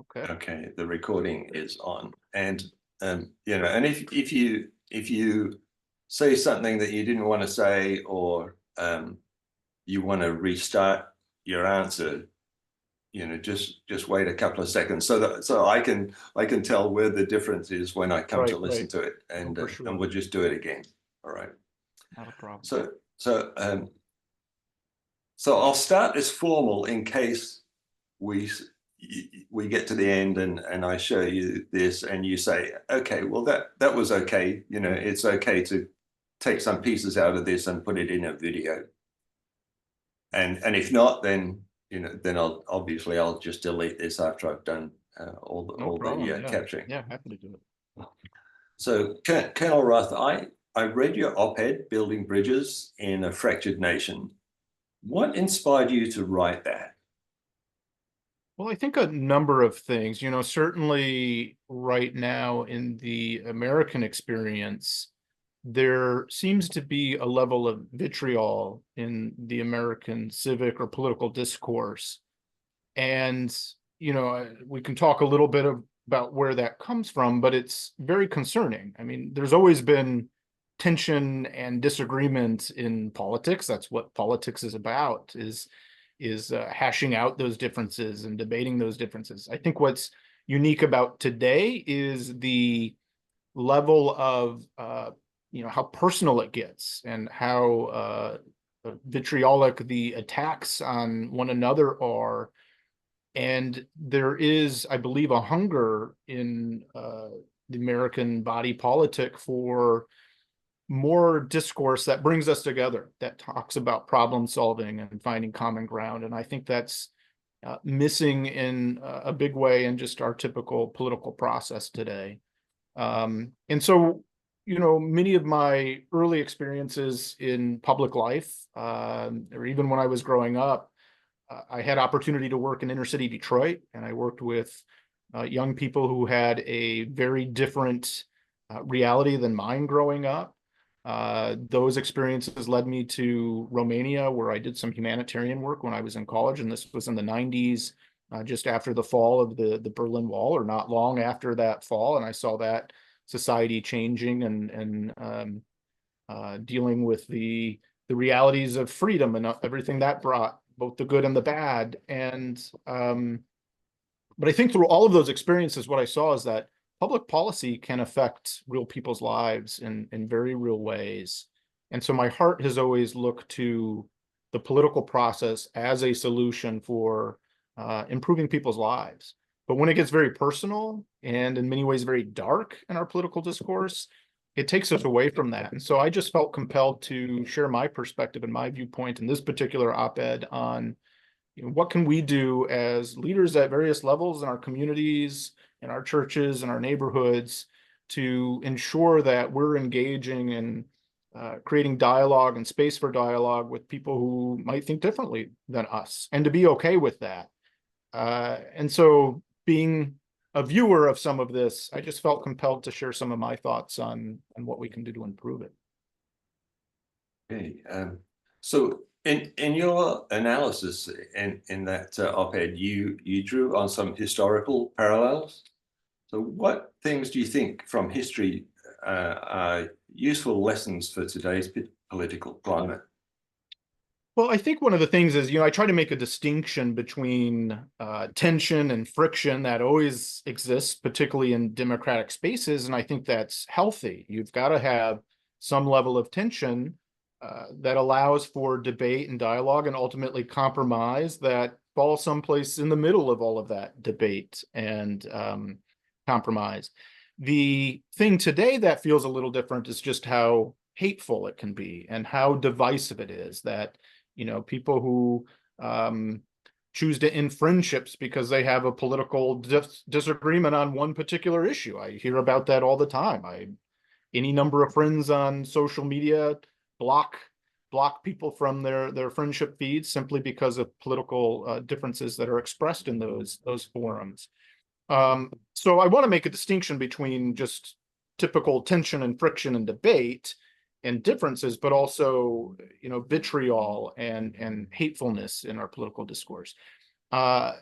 Okay. Okay, the recording is on, and and if you say something that you didn't want to say, or you want to restart your answer, just wait a couple of seconds so I can tell where the difference is when I come to Right, listen right. to it, Oh, and for and sure. we'll just do it again. All right. Not a problem. So so um so I'll start this formal in case we we get to the end, and I show you this and you say, okay, well, that was okay. It's okay to take some pieces out of this and put it in a video. And if not, then I'll just delete this after I've done all the No problem. Yeah. capturing. Yeah, happy to do it. So, Colonel Roth, I read your op-ed, Building Bridges in a Fractured Nation. What inspired you to write that? Well, I think a number of things, certainly right now in the American experience, there seems to be a level of vitriol in the American civic or political discourse. And, we can talk a little bit about where that comes from, but it's very concerning. I mean, there's always been tension and disagreement in politics. That's what politics is about, is hashing out those differences and debating those differences. I think what's unique about today is the level of how personal it gets, and how vitriolic the attacks on one another are. And there is, I believe, a hunger in the American body politic for more discourse that brings us together, that talks about problem solving and finding common ground. And I think that's missing in a big way in just our typical political process today. And so, many of my early experiences in public life, or even when I was growing up, I had opportunity to work in inner city Detroit, and I worked with young people who had a very different reality than mine growing up. Those experiences led me to Romania, where I did some humanitarian work when I was in college, and this was in the 90s, just after the fall of the Berlin Wall, or not long after that fall. And I saw that society changing, and dealing with the realities of freedom and everything that brought, both the good and the bad. And but I think through all of those experiences, what I saw is that public policy can affect real people's lives in very real ways. And so my heart has always looked to the political process as a solution for improving people's lives. But when it gets very personal and in many ways very dark in our political discourse, it takes us away from that. And so I just felt compelled to share my perspective and my viewpoint in this particular op-ed on, what can we do as leaders at various levels in our communities, in our churches, in our neighborhoods, to ensure that we're engaging in creating dialogue and space for dialogue with people who might think differently than us, and to be okay with that. And so, being a viewer of some of this, I just felt compelled to share some of my thoughts on what we can do to improve it. Okay. So in your analysis in that op-ed, you drew on some historical parallels. So what things do you think from history are useful lessons for today's political climate? Well, I think one of the things is, I try to make a distinction between tension and friction that always exists, particularly in democratic spaces. And I think that's healthy. You've got to have some level of tension that allows for debate and dialogue, and ultimately compromise that falls someplace in the middle of all of that debate and compromise. The thing today that feels a little different is just how hateful it can be and how divisive it is, that people who choose to end friendships because they have a political disagreement on one particular issue. I hear about that all the time. Any number of friends on social media block people from their friendship feeds simply because of political differences that are expressed in those forums. So I want to make a distinction between just typical tension and friction and debate and differences, but also, vitriol and hatefulness in our political discourse. Uh,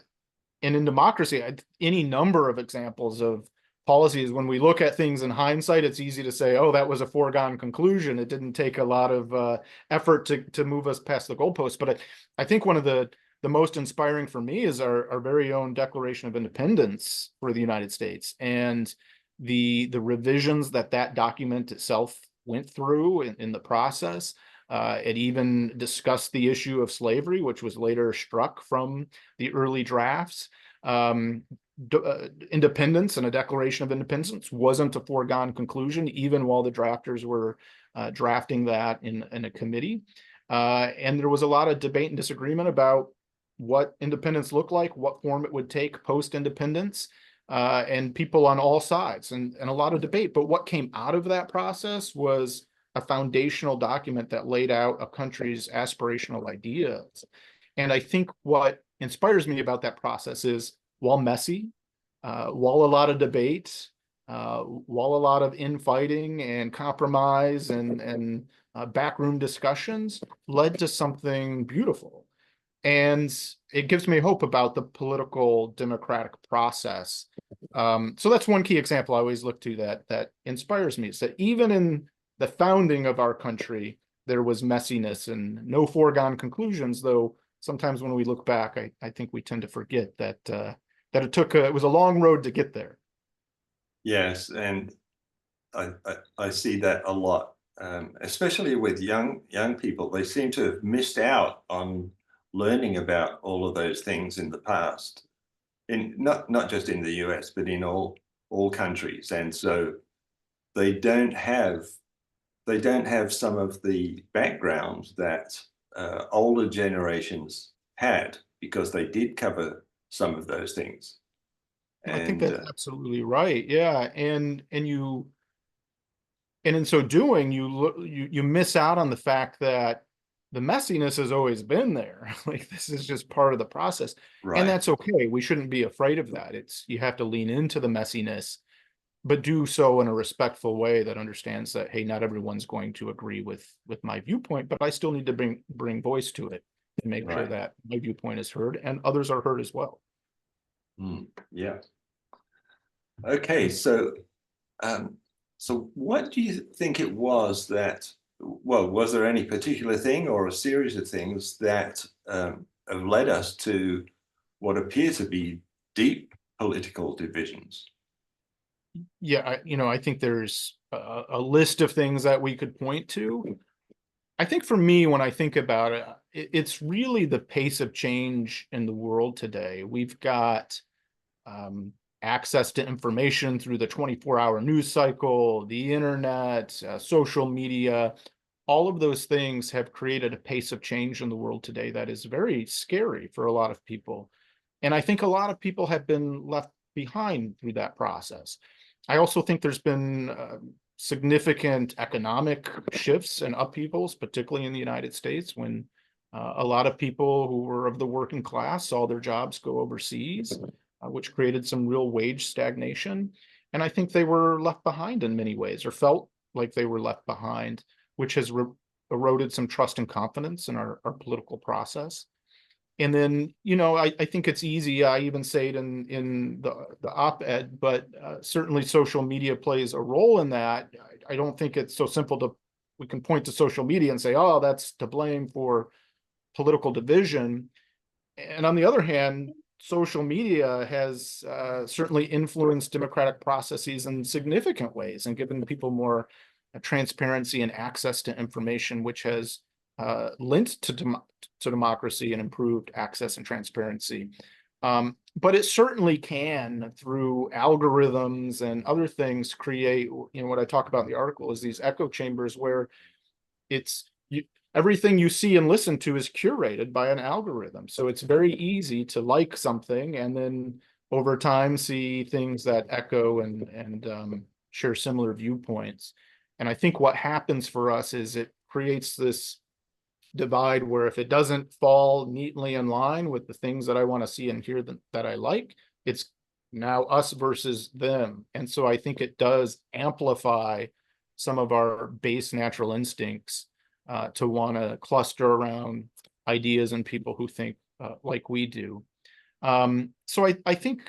and in democracy, any number of examples of policies, when we look at things in hindsight, it's easy to say, oh, that was a foregone conclusion. It didn't take a lot of effort to move us past the goalposts. But I think one of the most inspiring for me is our very own Declaration of Independence for the United States, and the revisions that document itself went through in the process. It even discussed the issue of slavery, which was later struck from the early drafts. Independence and a Declaration of Independence wasn't a foregone conclusion, even while the drafters were drafting that in a committee. And there was a lot of debate and disagreement about what independence looked like, what form it would take post-independence, and people on all sides, and a lot of debate. But what came out of that process was a foundational document that laid out a country's aspirational ideas. And I think what inspires me about that process is, while messy, while a lot of debate, while a lot of infighting and compromise and backroom discussions, led to something beautiful. And it gives me hope about the political democratic process. So that's one key example I always look to that inspires me, is that even in the founding of our country, there was messiness and no foregone conclusions, though sometimes when we look back, I think we tend to forget that it was a long road to get there. Yes, and I see that a lot, especially with young people. They seem to have missed out on learning about all of those things in the past, in not just in the US, but in all countries. And so they don't have some of the background that older generations had, because they did cover some of those things. I think And that's absolutely right. Yeah, and in so doing, you miss out on the fact that the messiness has always been there. Like, this is just part of the process, and right, that's okay. We shouldn't be afraid of that. You have to lean into the messiness, but do so in a respectful way that understands that, hey, not everyone's going to agree with my viewpoint, but I still need to bring voice to it and make sure right. that my viewpoint is heard and others are heard as well. Yeah. Okay, so so what do you think it was that, well, was there any particular thing or a series of things that have led us to what appear to be deep political divisions? Yeah, I think there's a list of things that we could point to. I think for me, when I think about it, it's really the pace of change in the world today. We've got access to information through the 24-hour news cycle, the internet, social media. All of those things have created a pace of change in the world today that is very scary for a lot of people. And I think a lot of people have been left behind through that process. I also think there's been significant economic shifts and upheavals, particularly in the United States, when a lot of people who were of the working class saw their jobs go overseas, which created some real wage stagnation. And I think they were left behind in many ways, or felt like they were left behind, which has eroded some trust and confidence in our political process. And then, I think it's easy. I even say it in the op-ed, but certainly social media plays a role in that. I don't think it's so simple we can point to social media and say, oh, that's to blame for political division. And on the other hand, social media has certainly influenced democratic processes in significant ways and given people more transparency and access to information, which has linked to democracy and improved access and transparency. But it certainly can, through algorithms and other things, create, what I talk about in the article is these echo chambers where everything you see and listen to is curated by an algorithm. So it's very easy to like something and then over time see things that echo and share similar viewpoints. And I think what happens for us is it creates this divide where if it doesn't fall neatly in line with the things that I want to see and hear that I like, it's now us versus them. And so I think it does amplify some of our base natural instincts to want to cluster around ideas and people who think like we do. So I think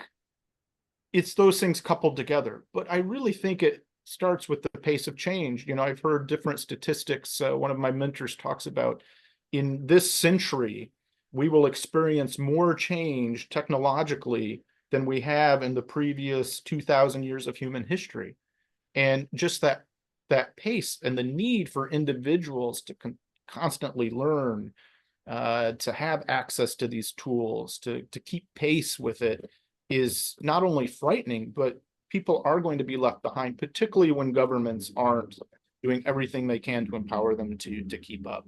it's those things coupled together, but I really think it starts with the pace of change. You know, I've heard different statistics. One of my mentors talks about in this century, we will experience more change technologically than we have in the previous 2,000 years of human history. And just that pace and the need for individuals to constantly learn, to have access to these tools, to keep pace with it, is not only frightening, but people are going to be left behind, particularly when governments aren't doing everything they can to empower them to keep up.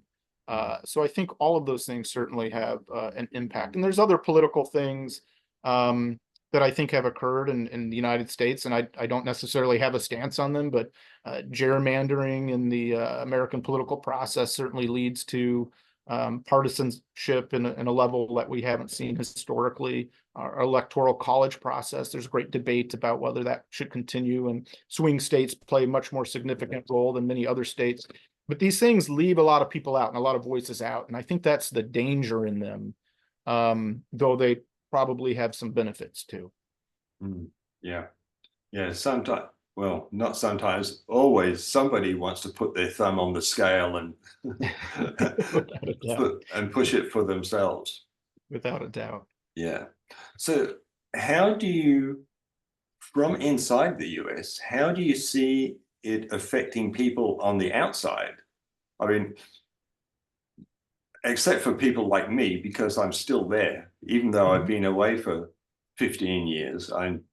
So I think all of those things certainly have an impact. And there's other political things that I think have occurred in the United States, and I don't necessarily have a stance on them, but gerrymandering in the American political process certainly leads to partisanship in a level that we haven't seen historically. Our electoral college process, there's great debate about whether that should continue, and swing states play a much more significant role than many other states. But these things leave a lot of people out and a lot of voices out, and I think that's the danger in them, though they probably have some benefits too. Yeah, yeah. Sometimes, well, not sometimes, always somebody wants to put their thumb on the scale and Without a doubt. and push it for themselves. Without a doubt. Yeah. So how do you, from inside the US, how do you see it affecting people on the outside? I mean, except for people like me, because I'm still there, even though I've been away for 15 years, I'm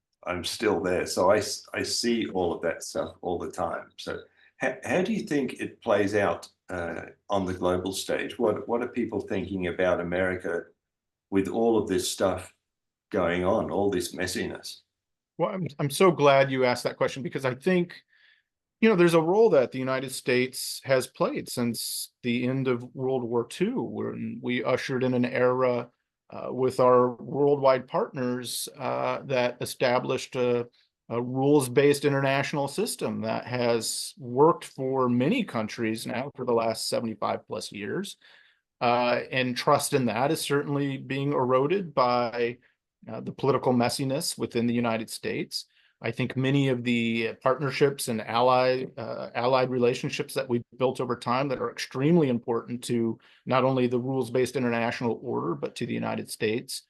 still there. So I see all of that stuff all the time. So how do you think it plays out on the global stage? What are people thinking about America with all of this stuff going on, all this messiness? Well, I'm so glad you asked that question, because I think, you know, there's a role that the United States has played since the end of World War II, when we ushered in an era with our worldwide partners that established a rules-based international system that has worked for many countries now for the last 75 plus years. And trust in that is certainly being eroded by the political messiness within the United States. I think many of the partnerships and allied relationships that we've built over time that are extremely important to not only the rules-based international order, but to the United States,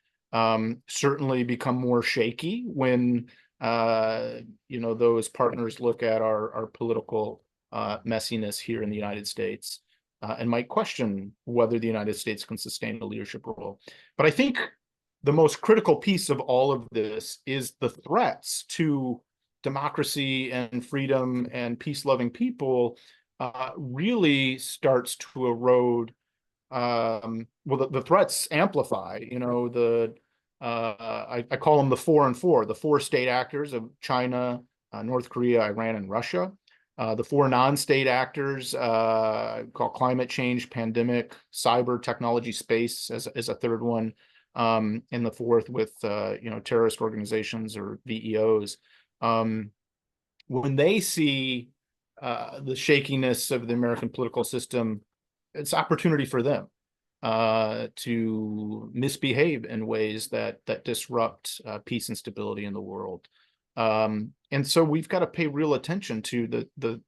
certainly become more shaky when you know, those partners look at our political messiness here in the United States. And might question whether the United States can sustain a leadership role. But I think the most critical piece of all of this is the threats to democracy and freedom and peace-loving people really starts to erode. Well, the threats amplify. You know, I call them the 4 and 4, the 4 state actors of China, North Korea, Iran, and Russia. The 4 non-state actors called climate change, pandemic, cyber, technology, space as a third one, and the fourth with you know, terrorist organizations or VEOs. When they see the shakiness of the American political system, it's opportunity for them to misbehave in ways that disrupt peace and stability in the world. And so we've got to pay real attention to the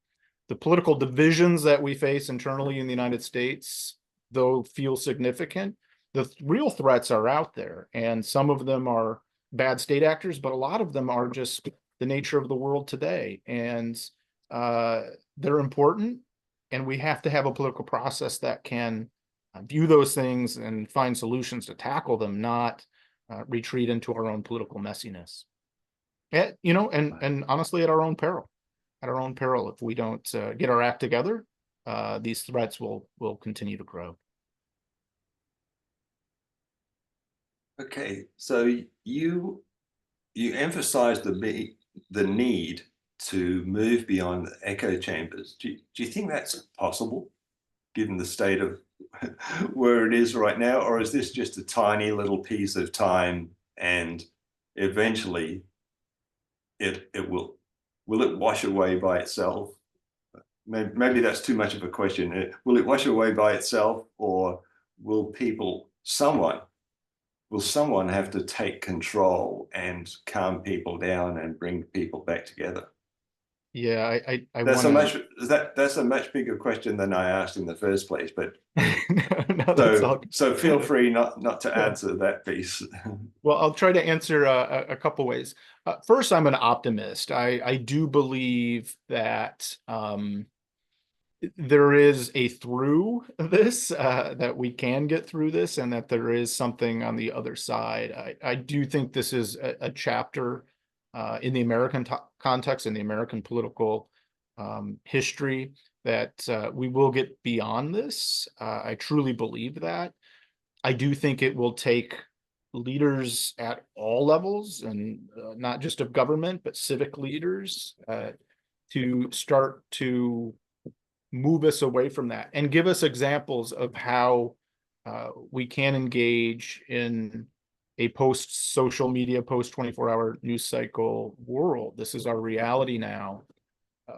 political divisions that we face internally in the United States, though feel significant. The real threats are out there, and some of them are bad state actors, but a lot of them are just the nature of the world today. And they're important, and we have to have a political process that can view those things and find solutions to tackle them, not retreat into our own political messiness. You know, and honestly, at our own peril. At our own peril, if we don't get our act together, these threats will continue to grow. Okay, so you emphasize the need to move beyond echo chambers. Do you think that's possible, given the state of where it is right now, or is this just a tiny little piece of time, and eventually it will it wash away by itself? Maybe that's too much of a question. Will it wash away by itself, or will people, someone will someone have to take control and calm people down and bring people back together? Yeah, I That's want a to. much that's a much bigger question than I asked in the first place. But No, that's all. so feel free not to Yeah. answer that piece. Well, I'll try to answer a couple ways. First, I'm an optimist. I do believe that there is a through this, that we can get through this, and that there is something on the other side. I do think this is a chapter in the American context, in the American political history, that we will get beyond this. I truly believe that. I do think it will take leaders at all levels, and not just of government, but civic leaders, to start to move us away from that and give us examples of how we can engage in a post social media, post 24-hour news cycle world. This is our reality now. Uh,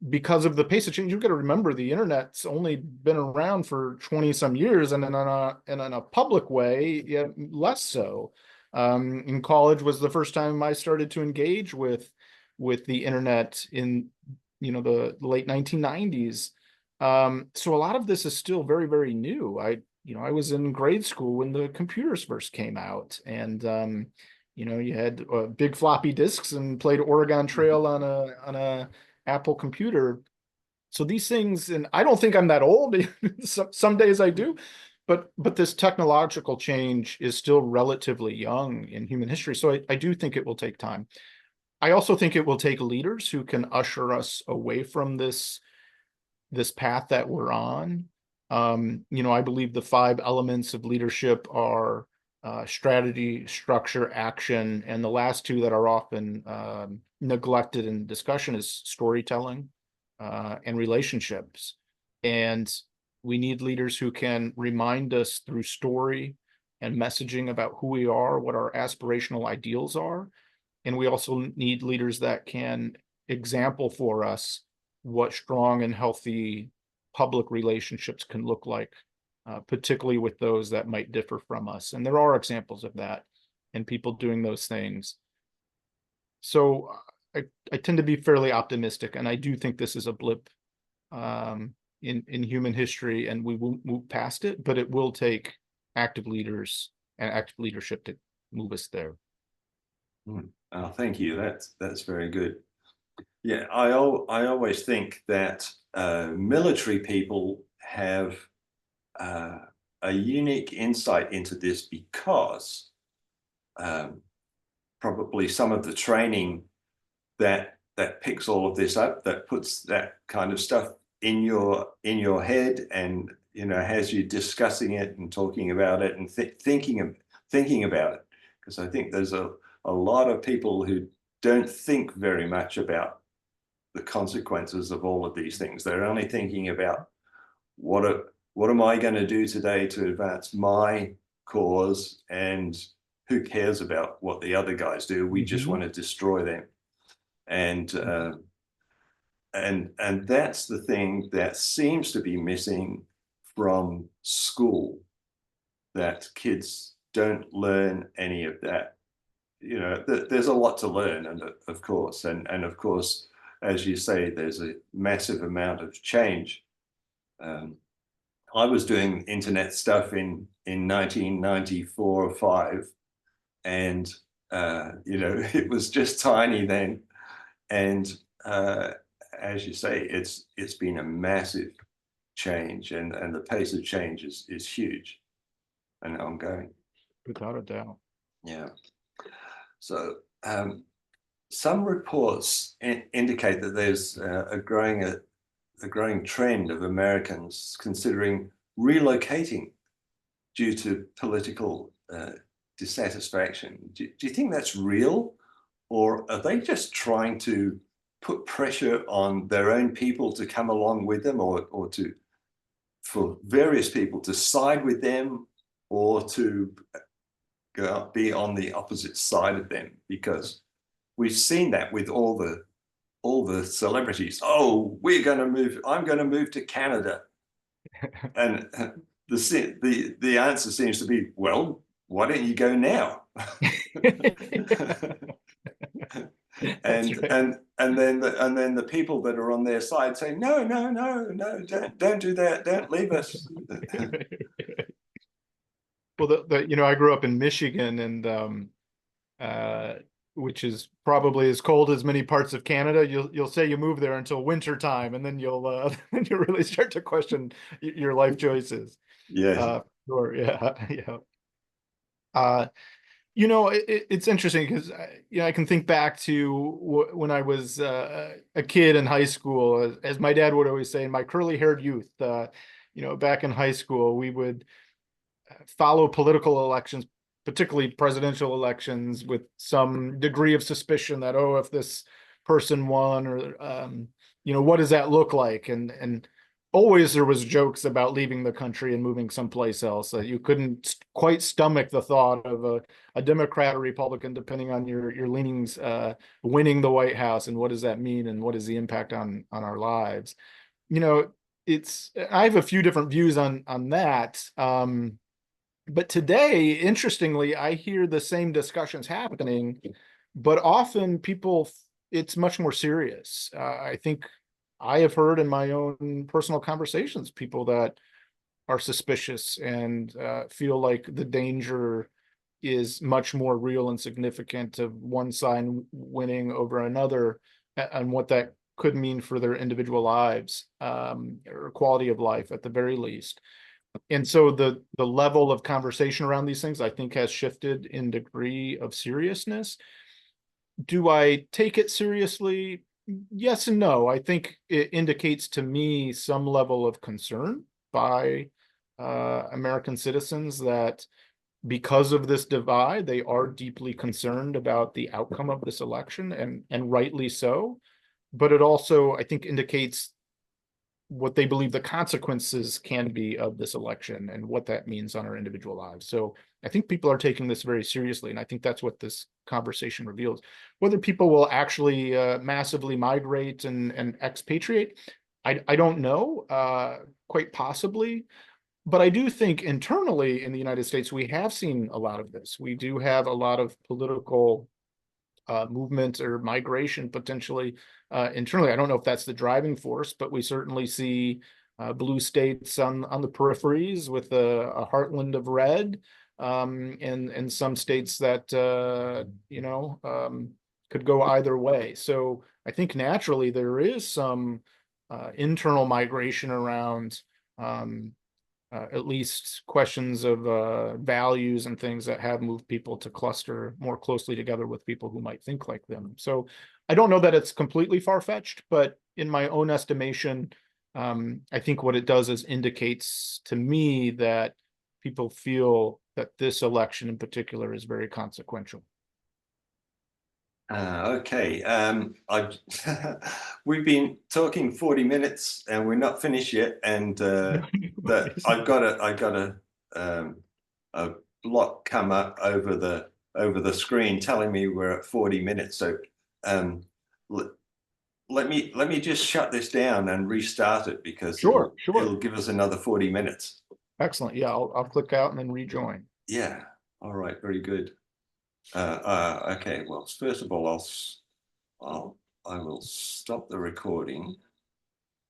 because of the pace of change, you've got to remember the internet's only been around for 20 some years, and in a public way, yeah, less so. In college was the first time I started to engage with the internet in, the late 1990s. So a lot of this is still very, very new. I was in grade school when the computers first came out, and you had big floppy disks and played Oregon Trail on a Apple computer. So these things, and I don't think I'm that old. Some days I do, but this technological change is still relatively young in human history. So I do think it will take time. I also think it will take leaders who can usher us away from this path that we're on. I believe the 5 elements of leadership are strategy, structure, action, and the last 2 that are often neglected in discussion is storytelling and relationships. And we need leaders who can remind us through story and messaging about who we are, what our aspirational ideals are. And we also need leaders that can example for us what strong and healthy public relationships can look like, particularly with those that might differ from us. And there are examples of that and people doing those things. So I tend to be fairly optimistic, and I do think this is a blip in human history, and we will move past it, but it will take active leaders and active leadership to move us there. Oh, thank you. That's very good. Yeah, I always think that military people have a unique insight into this because probably some of the training that picks all of this up, that puts that kind of stuff in your head, and has you discussing it and talking about it and thinking about it. Because I think there's a lot of people who don't think very much about the consequences of all of these things. They're only thinking about what am I going to do today to advance my cause, and who cares about what the other guys do? We just want to destroy them. And that's the thing that seems to be missing from school, that kids don't learn any of that. There's a lot to learn, and of course, as you say, there's a massive amount of change. I was doing internet stuff in 1994 or 5, and it was just tiny then. And as you say, it's been a massive change, and the pace of change is huge and ongoing. Without a doubt. Yeah. So some reports indicate that there's a growing trend of Americans considering relocating due to political dissatisfaction. Do you think that's real, or are they just trying to put pressure on their own people to come along with them, or for various people to side with them, or to be on the opposite side of them? Because we've seen that with all the celebrities. Oh, I'm going to move to Canada. And the answer seems to be, well, why don't you go now? That's right. And then the people that are on their side say, no, no, no, no, don't do that, don't leave us. Well, I grew up in Michigan, and uh, which is probably as cold as many parts of Canada. You'll say you move there until winter time, and then then you really start to question your life choices. Yes. Sure, yeah, yeah. Uh, it's interesting because I can think back to when I was a kid in high school, as my dad would always say, in my curly-haired youth. Back in high school, we would follow political elections, particularly presidential elections, with some degree of suspicion that, oh, if this person won, or what does that look like? And always there was jokes about leaving the country and moving someplace else. That you couldn't quite stomach the thought of a Democrat or Republican, depending on your leanings, winning the White House, and what does that mean, and what is the impact on our lives. I have a few different views on that. But today, interestingly, I hear the same discussions happening, but often it's much more serious. I think I have heard in my own personal conversations people that are suspicious and feel like the danger is much more real and significant of one side winning over another, and what that could mean for their individual lives, or quality of life at the very least. And so the level of conversation around these things, I think, has shifted in degree of seriousness. Do I take it seriously? Yes and no. I think it indicates to me some level of concern by American citizens, that because of this divide, they are deeply concerned about the outcome of this election, and rightly so. But it also, I think, indicates what they believe the consequences can be of this election, and what that means on our individual lives. So I think people are taking this very seriously, and I think that's what this conversation reveals. Whether people will actually massively migrate and expatriate, I don't know, quite possibly. But I do think internally in the United States, we have seen a lot of this. We do have a lot of political movement or migration potentially internally. I don't know if that's the driving force, but we certainly see blue states on the peripheries with a heartland of red, and some states that could go either way. So I think naturally there is some internal migration around, at least questions of values and things that have moved people to cluster more closely together with people who might think like them. So I don't know that it's completely far-fetched, but in my own estimation, I think what it does is indicates to me that people feel that this election in particular is very consequential. Okay. We've been talking 40 minutes and we're not finished yet. And I've got a block come up over the screen telling me we're at 40 minutes. So let me just shut this down and restart it, because Sure. it'll give us another 40 minutes. Excellent. Yeah, I'll click out and then rejoin. Yeah. All right. Very good. Okay. Well, first of all, I will stop the recording.